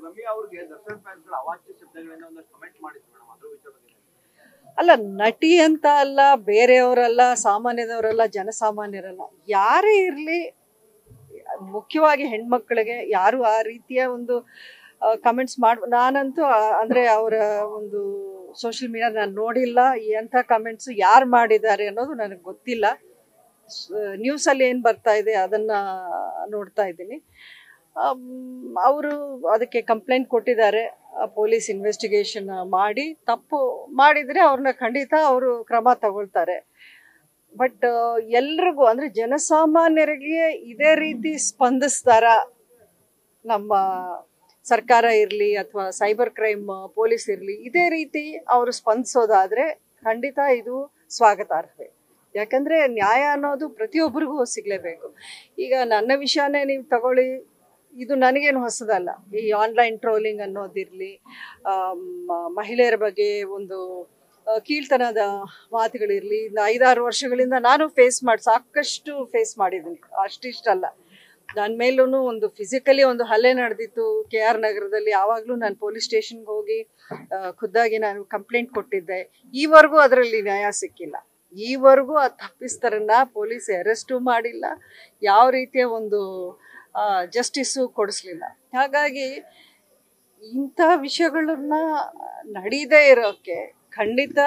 ರಮ್ಯಾ ಅವರಿಗೆ ದರ್ಶನ್ ಫ್ಯಾನ್ಸ್ಗಳು ಅವಾಚ್ಯ ಶಬ್ದಗಳಿಂದ ಒಂದಷ್ಟು ಕಮೆಂಟ್ ಮಾಡಿದ್ರು ಮೇಡಮ್, ಅದ್ರ ವಿಷಯ ಬಗ್ಗೆ. ಅಲ್ಲ, ನಟಿ ಅಂತ ಅಲ್ಲ, ಬೇರೆಯವರಲ್ಲ, ಸಾಮಾನ್ಯದವರಲ್ಲ, ಜನಸಾಮಾನ್ಯರಲ್ಲ, ಯಾರೇ ಇರಲಿ, ಮುಖ್ಯವಾಗಿ ಹೆಣ್ಮಕ್ಳಿಗೆ ಯಾರು ಆ ರೀತಿಯ ಒಂದು ಕಮೆಂಟ್ಸ್ ನಾನಂತೂ ಅಂದರೆ ಅವರ ಒಂದು ಸೋಷಿಯಲ್ ಮೀಡಿಯಾ ನಾನು ನೋಡಿಲ್ಲ. ಎಂಥ ಕಮೆಂಟ್ಸು ಯಾರು ಮಾಡಿದ್ದಾರೆ ಅನ್ನೋದು ನನಗೆ ಗೊತ್ತಿಲ್ಲ. ನ್ಯೂಸಲ್ಲಿ ಏನು ಬರ್ತಾ ಇದೆ ಅದನ್ನು ನೋಡ್ತಾ ಇದ್ದೀನಿ. ಅವರು ಅದಕ್ಕೆ ಕಂಪ್ಲೇಂಟ್ ಕೊಟ್ಟಿದ್ದಾರೆ. ಪೊಲೀಸ್ ಇನ್ವೆಸ್ಟಿಗೇಷನ್ ಮಾಡಿ ತಪ್ಪು ಮಾಡಿದರೆ ಅವ್ರನ್ನ ಖಂಡಿತ ಅವರು ಕ್ರಮ ತಗೊಳ್ತಾರೆ. ಬಟ್ ಎಲ್ರಿಗೂ ಅಂದರೆ ಜನಸಾಮಾನ್ಯರಿಗೆ ಇದೇ ರೀತಿ ಸ್ಪಂದಿಸ್ತಾರ ನಮ್ಮ ಸರ್ಕಾರ ಇರಲಿ ಅಥವಾ ಸೈಬರ್ ಕ್ರೈಮ್ ಪೊಲೀಸ್ ಇರಲಿ, ಇದೇ ರೀತಿ ಅವರು ಸ್ಪಂದಿಸೋದಾದರೆ ಖಂಡಿತ ಇದು ಸ್ವಾಗತಾರ್ಹವೇ. ಯಾಕಂದರೆ ನ್ಯಾಯ ಅನ್ನೋದು ಪ್ರತಿಯೊಬ್ಬರಿಗೂ ಸಿಗಲೇಬೇಕು. ಈಗ ನನ್ನ ವಿಷಯನೇ ನೀವು ತಗೊಳ್ಳಿ, ಇದು ನನಗೇನು ಹೊಸದಲ್ಲ. ಈ ಆನ್ಲೈನ್ ಟ್ರೋಲಿಂಗ್ ಅನ್ನೋದಿರಲಿ, ಮಹಿಳೆಯರ ಬಗ್ಗೆ ಒಂದು ಕೀಳ್ತನದ ಮಾತುಗಳಿರಲಿ, 5-6 ವರ್ಷಗಳಿಂದ ನಾನು ಸಾಕಷ್ಟು ಫೇಸ್ ಮಾಡಿದ್ದೀನಿ. ಅಷ್ಟಿಷ್ಟಲ್ಲ, ನನ್ನ ಮೇಲೂ ಒಂದು ಫಿಸಿಕಲಿ ಒಂದು ಹಲ್ಲೆ ನಡೆದಿತ್ತು KR ನಗರದಲ್ಲಿ. ಆವಾಗಲೂ ನಾನು ಪೊಲೀಸ್ ಸ್ಟೇಷನ್ಗೆ ಹೋಗಿ ಖುದ್ದಾಗಿ ನಾನು ಕಂಪ್ಲೇಂಟ್ ಕೊಟ್ಟಿದ್ದೆ. ಈವರೆಗೂ ಅದರಲ್ಲಿ ನ್ಯಾಯ ಸಿಕ್ಕಿಲ್ಲ. ಈವರೆಗೂ ಆ ತಪ್ಪಿಸ್ತರನ್ನ ಪೊಲೀಸ್ ಅರೆಸ್ಟು ಮಾಡಿಲ್ಲ, ಯಾವ ರೀತಿಯ ಒಂದು ಜಸ್ಟಿಸ್ಸು ಕೊಡಿಸ್ಲಿಲ್ಲ. ಹಾಗಾಗಿ ಇಂಥ ವಿಷಯಗಳನ್ನ ನಡೀದೇ ಇರೋಕ್ಕೆ ಖಂಡಿತ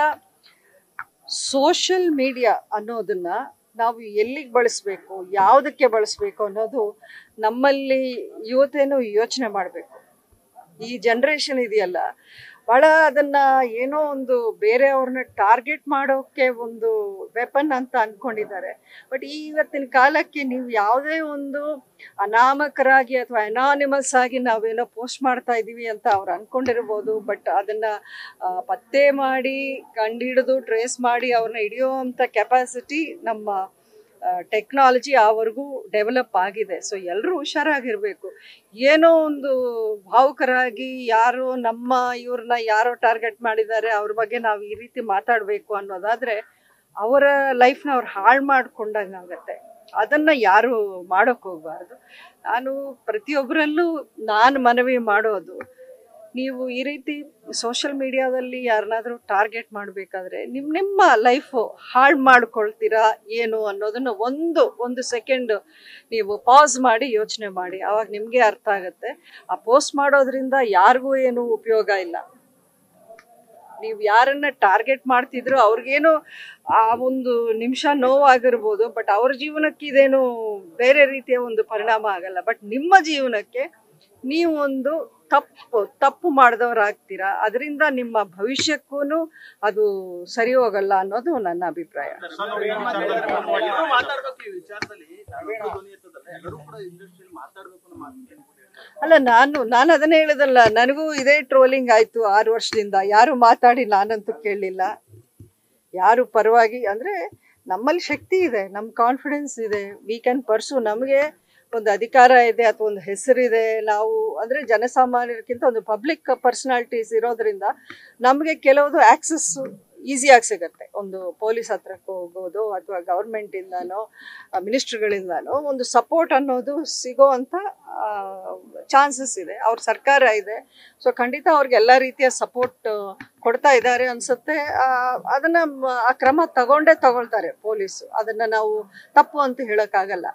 ಸೋಷಲ್ ಮೀಡಿಯಾ ಅನ್ನೋದನ್ನು ನಾವು ಎಲ್ಲಿಗೆ ಬಳಸಬೇಕು, ಯಾವುದಕ್ಕೆ ಬಳಸಬೇಕು ಅನ್ನೋದು ನಮ್ಮಲ್ಲಿ ಯುವತೇನು ಯೋಚನೆ ಮಾಡಬೇಕು. ಈ ಜನ್ರೇಷನ್ ಇದೆಯಲ್ಲ, ಭಾಳ ಅದನ್ನು ಏನೋ ಒಂದು ಬೇರೆಯವ್ರನ್ನ ಟಾರ್ಗೆಟ್ ಮಾಡೋಕ್ಕೆ ಒಂದು ವೆಪನ್ ಅಂತ ಅಂದ್ಕೊಂಡಿದ್ದಾರೆ. ಬಟ್ ಇವತ್ತಿನ ಕಾಲಕ್ಕೆ ನೀವು ಯಾವುದೇ ಒಂದು ಅನಾಮಕರಾಗಿ ಅಥವಾ ಅನಾನಿಮಸ್ ಆಗಿ ನಾವೇನೋ ಪೋಸ್ಟ್ ಮಾಡ್ತಾ ಇದ್ದೀವಿ ಅಂತ ಅವ್ರು ಅಂದ್ಕೊಂಡಿರ್ಬೋದು. ಬಟ್ ಅದನ್ನು ಪತ್ತೆ ಮಾಡಿ ಕಂಡುಹಿಡಿದು ಟ್ರೇಸ್ ಮಾಡಿ ಅವ್ರನ್ನ ಹಿಡಿಯೋವಂಥ ಕೆಪಾಸಿಟಿ ನಮ್ಮ ಟೆಕ್ನಾಲಜಿ ಆವರೆಗೂ ಡೆವಲಪ್ ಆಗಿದೆ. ಸೊ ಎಲ್ಲರೂ ಹುಷಾರಾಗಿರಬೇಕು. ಏನೋ ಒಂದು ಭಾವುಕರಾಗಿ ಯಾರೋ ಇವ್ರನ್ನ ಯಾರೋ ಟಾರ್ಗೆಟ್ ಮಾಡಿದ್ದಾರೆ, ಅವ್ರ ಬಗ್ಗೆ ನಾವು ಈ ರೀತಿ ಮಾತಾಡಬೇಕು ಅನ್ನೋದಾದರೆ ಅವರ ಲೈಫ್ನ ಅವ್ರು ಹಾಳು ಮಾಡ್ಕೊಂಡಂಗೆ ಆಗುತ್ತೆ. ಅದನ್ನು ಯಾರು ಮಾಡೋಕ್ಕೆ ಹೋಗಬಾರ್ದು. ನಾನು ಪ್ರತಿಯೊಬ್ಬರಲ್ಲೂ ಮನವಿ ಮಾಡೋದು, ನೀವು ಈ ರೀತಿ ಸೋಷಲ್ ಮೀಡಿಯಾದಲ್ಲಿ ಯಾರನ್ನಾದರೂ ಟಾರ್ಗೆಟ್ ಮಾಡಬೇಕಾದ್ರೆ ನಿಮ್ಮ ಲೈಫು ಹಾಳು ಮಾಡ್ಕೊಳ್ತೀರಾ ಏನು ಅನ್ನೋದನ್ನು ಒಂದು ಸೆಕೆಂಡ್ ನೀವು ಪಾಸ್ ಮಾಡಿ ಯೋಚನೆ ಮಾಡಿ. ಆವಾಗ ನಿಮಗೆ ಅರ್ಥ ಆಗುತ್ತೆ. ಆ ಪೋಸ್ಟ್ ಮಾಡೋದ್ರಿಂದ ಯಾರಿಗೂ ಏನು ಉಪಯೋಗ ಇಲ್ಲ. ನೀವು ಯಾರನ್ನ ಟಾರ್ಗೆಟ್ ಮಾಡ್ತಿದ್ರು ಅವ್ರಿಗೇನು ಆ ಒಂದು ನಿಮಿಷ ನೋವಾಗಿರ್ಬೋದು, ಬಟ್ ಅವ್ರ ಜೀವನಕ್ಕೆ ಇದೇನು ಬೇರೆ ರೀತಿಯ ಒಂದು ಪರಿಣಾಮ ಆಗಲ್ಲ. ಬಟ್ ನಿಮ್ಮ ಜೀವನಕ್ಕೆ ನೀವೊಂದು ತಪ್ಪು ಮಾಡಿದವರಾಗ್ತೀರಾ. ಅದರಿಂದ ನಿಮ್ಮ ಭವಿಷ್ಯಕ್ಕೂ ಅದು ಸರಿ ಹೋಗಲ್ಲ ಅನ್ನೋದು ನನ್ನ ಅಭಿಪ್ರಾಯ. ಅಲ್ಲ, ನಾನು ಅದನ್ನೇ ಹೇಳೋದಲ್ಲ, ನನಗೂ ಇದೇ ಟ್ರೋಲಿಂಗ್ ಆಯಿತು 6 ವರ್ಷದಿಂದ. ಯಾರು ಮಾತಾಡಿ ನಾನಂತೂ ಕೇಳಲಿಲ್ಲ. ಯಾರು ಪರವಾಗಿ ಅಂದರೆ ನಮ್ಮಲ್ಲಿ ಶಕ್ತಿ ಇದೆ, ನಮ್ಮ ಕಾನ್ಫಿಡೆನ್ಸ್ ಇದೆ, ವಿ ಕ್ಯಾನ್ ಪರ್ಸು. ನಮಗೆ ಒಂದು ಅಧಿಕಾರ ಇದೆ ಅಥವಾ ಒಂದು ಹೆಸರಿದೆ. ನಾವು ಅಂದರೆ ಜನಸಾಮಾನ್ಯರಿಗಿಂತ ಒಂದು ಪಬ್ಲಿಕ್ ಪರ್ಸನಾಲಿಟೀಸ್ ಇರೋದ್ರಿಂದ ನಮಗೆ ಕೆಲವುದು ಆಕ್ಸೆಸ್ ಈಸಿಯಾಗಿ ಸಿಗುತ್ತೆ. ಒಂದು ಪೊಲೀಸ್ ಹತ್ರಕ್ಕೆ ಹೋಗೋದು ಅಥವಾ ಗೌರ್ಮೆಂಟಿಂದನೋ ಮಿನಿಸ್ಟ್ರುಗಳಿಂದನೋ ಒಂದು ಸಪೋರ್ಟ್ ಅನ್ನೋದು ಸಿಗೋ ಅಂಥ ಚಾನ್ಸಸ್ ಇದೆ. ಅವ್ರ ಸರ್ಕಾರ ಇದೆ. ಸೊ ಖಂಡಿತ ಅವ್ರಿಗೆ ಎಲ್ಲ ರೀತಿಯ ಸಪೋರ್ಟ್ ಕೊಡ್ತಾ ಇದ್ದಾರೆ ಅನಿಸುತ್ತೆ. ಅದನ್ನು ಆ ಕ್ರಮ ತಗೊಳ್ತಾರೆ ಪೊಲೀಸು. ಅದನ್ನು ನಾವು ತಪ್ಪು ಅಂತ ಹೇಳೋಕ್ಕಾಗಲ್ಲ.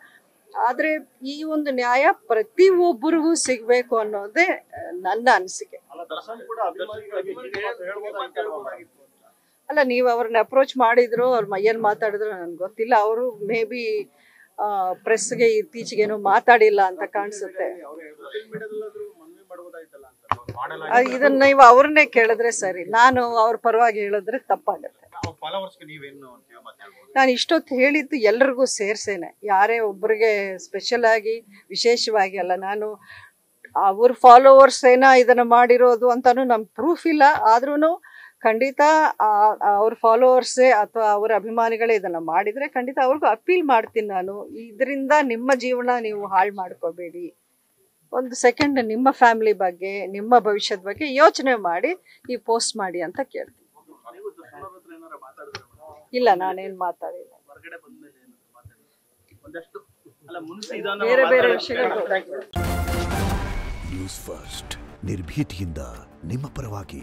ಆದರೆ ಈ ಒಂದು ನ್ಯಾಯ ಪ್ರತಿಯೊಬ್ಬರಿಗೂ ಸಿಗಬೇಕು ಅನ್ನೋದೇ ನನ್ನ ಅನಿಸಿಕೆ. ಅಲ್ಲ, ನೀವು ಅವ್ರನ್ನ ಅಪ್ರೋಚ್ ಮಾಡಿದ್ರು, ಅವ್ರ ಏನು ಮಾತಾಡಿದ್ರು ನನಗೆ ಗೊತ್ತಿಲ್ಲ. ಅವರು ಮೇ ಬಿ ಪ್ರೆಸ್ಗೆ ಇತ್ತೀಚೆಗೇನು ಮಾತಾಡಿಲ್ಲ ಅಂತ ಕಾಣಿಸುತ್ತೆ. ಇದನ್ನ ನೀವು ಅವ್ರನ್ನೇ ಕೇಳಿದ್ರೆ ಸರಿ. ನಾನು ಅವ್ರ ಪರವಾಗಿ ಹೇಳಿದ್ರೆ ತಪ್ಪಾಗತ್ತೆ. ನಾನು ಇಷ್ಟೊತ್ತು ಹೇಳಿದ್ದು ಎಲ್ರಿಗೂ ಸೇರ್ಸೇನೆ, ಯಾರೇ ಒಬ್ಬರಿಗೆ ಸ್ಪೆಷಲ್ ಆಗಿ ವಿಶೇಷವಾಗಿ ಅಲ್ಲ. ನಾನು ಅವ್ರ ಫಾಲೋವರ್ಸ್ ಇದನ್ನು ಮಾಡಿರೋದು ಅಂತಾನು ನಮ್ಗೆ ಪ್ರೂಫ್ ಇಲ್ಲ. ಆದ್ರೂ ಖಂಡಿತ ಅವ್ರ ಫಾಲೋವರ್ಸೇ ಅಥವಾ ಅವರ ಅಭಿಮಾನಿಗಳೇ ಇದನ್ನು ಮಾಡಿದರೆ ಖಂಡಿತ ಅವ್ರಿಗೂ ಅಪೀಲ್ ಮಾಡ್ತೀನಿ ನಾನು, ಇದರಿಂದ ನಿಮ್ಮ ಜೀವನ ನೀವು ಹಾಳು ಮಾಡ್ಕೋಬೇಡಿ. ಒಂದು ಸೆಕೆಂಡ್ ನಿಮ್ಮ ಫ್ಯಾಮಿಲಿ ಬಗ್ಗೆ, ನಿಮ್ಮ ಭವಿಷ್ಯದ ಬಗ್ಗೆ ಯೋಚನೆ ಮಾಡಿ ಈ ಪೋಸ್ಟ್ ಮಾಡಿ ಅಂತ ಕೇಳ್ತೀನಿ. ಇಲ್ಲ, ನಾನೇನು ಮಾತಾಡಿಲ್ಲ. ಬೇರೆ ಬೇರೆ ವಿಷಯಗಳು. ನಿರ್ಭೀತಿಯಿಂದ ನಿಮ್ಮ ಪರವಾಗಿ.